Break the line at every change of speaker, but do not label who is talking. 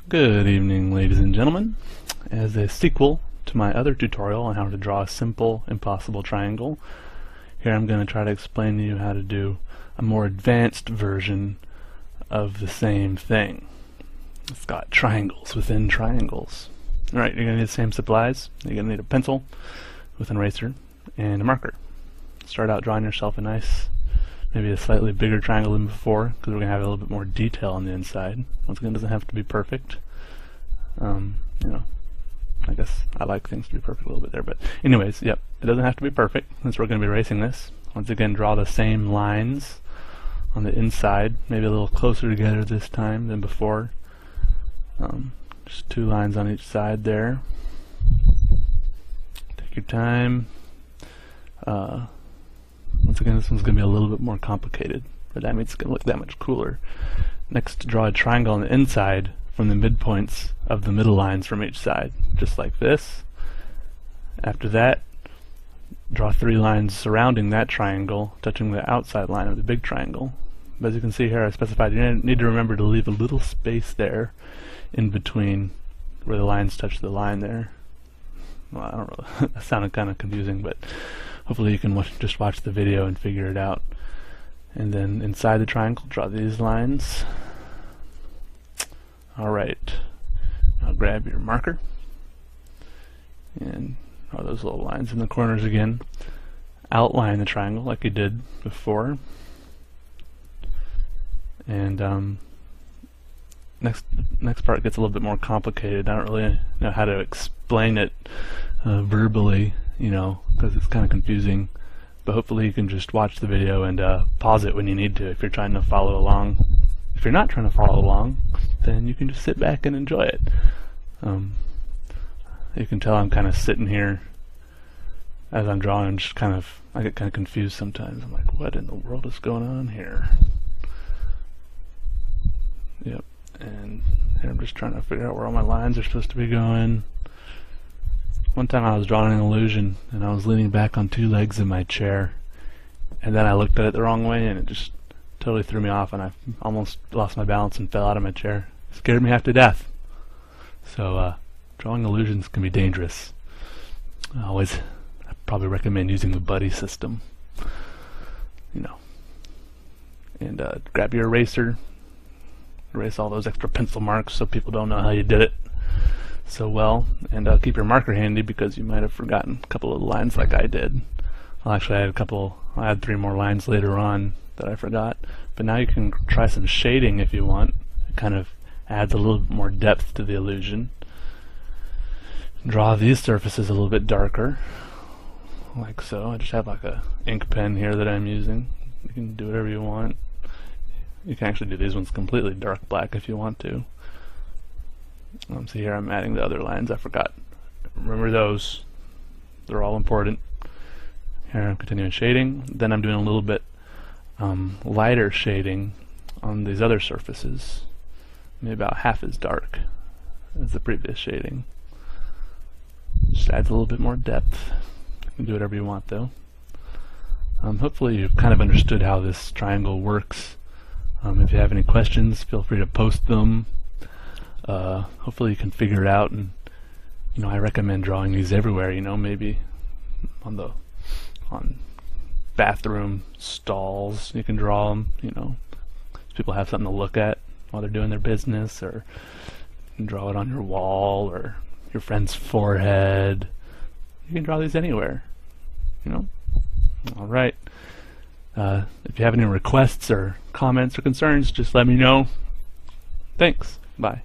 Good evening, ladies and gentlemen. As a sequel to my other tutorial on how to draw a simple impossible triangle, here I'm going to try to explain to you how to do a more advanced version of the same thing. It's got triangles within triangles. Alright, you're going to need the same supplies. You're going to need a pencil with an eraser and a marker. Start out drawing yourself a nice, maybe a slightly bigger triangle than before, because we're going to have a little bit more detail on the inside. Once again, it doesn't have to be perfect. You know, I guess I like things to be perfect a little bit there, but anyways, yep, it doesn't have to be perfect since we're going to be erasing this. Once again, draw the same lines on the inside, maybe a little closer together this time than before. Just two lines on each side there. Take your time. Once again, this one's going to be a little bit more complicated, but that means it's going to look that much cooler. Next, draw a triangle on the inside from the midpoints of the middle lines from each side, just like this. After that, draw three lines surrounding that triangle, touching the outside line of the big triangle. But as you can see here, I specified you need to remember to leave a little space there in between where the lines touch the line there. Well, I don't really, that sounded kind of confusing, but hopefully you can just watch the video and figure it out. And then inside the triangle, draw these lines. Alright, now grab your marker and draw those little lines in the corners again. Outline the triangle like you did before. And next part gets a little bit more complicated. I don't really know how to explain it verbally, you know, because it's kind of confusing. But hopefully you can just watch the video and pause it when you need to if you're trying to follow along. If you're not trying to follow along, then you can just sit back and enjoy it. You can tell I'm kind of sitting here as I'm drawing and just I get kind of confused sometimes. I'm like, what in the world is going on here? Yep, and here I'm just trying to figure out where all my lines are supposed to be going. One time I was drawing an illusion and I was leaning back on two legs in my chair, and then I looked at it the wrong way and it just totally threw me off and I almost lost my balance and fell out of my chair. It scared me half to death. So drawing illusions can be dangerous. I probably recommend using the buddy system, you know. And grab your eraser, erase all those extra pencil marks so people don't know how you did it so well, and keep your marker handy because you might have forgotten a couple of lines like I did. Well, actually I had three more lines later on that I forgot, but now you can try some shading if you want. It kind of adds a little bit more depth to the illusion. Draw these surfaces a little bit darker, like so. I just have like a ink pen here that I'm using. You can do whatever you want. You can actually do these ones completely dark black if you want to. See here I'm adding the other lines I forgot. Remember those. They're all important. Here I'm continuing shading. Then I'm doing a little bit lighter shading on these other surfaces. Maybe about half as dark as the previous shading. Just adds a little bit more depth. You can do whatever you want though. Hopefully you've kind of understood how this triangle works. If you have any questions, feel free to post them. Hopefully you can figure it out, and you know, I recommend drawing these everywhere, you know, maybe on bathroom stalls you can draw them, you know, so people have something to look at while they're doing their business, or you can draw it on your wall or your friend's forehead. You can draw these anywhere, you know. Alright, if you have any requests or comments or concerns, just let me know. Thanks. Bye.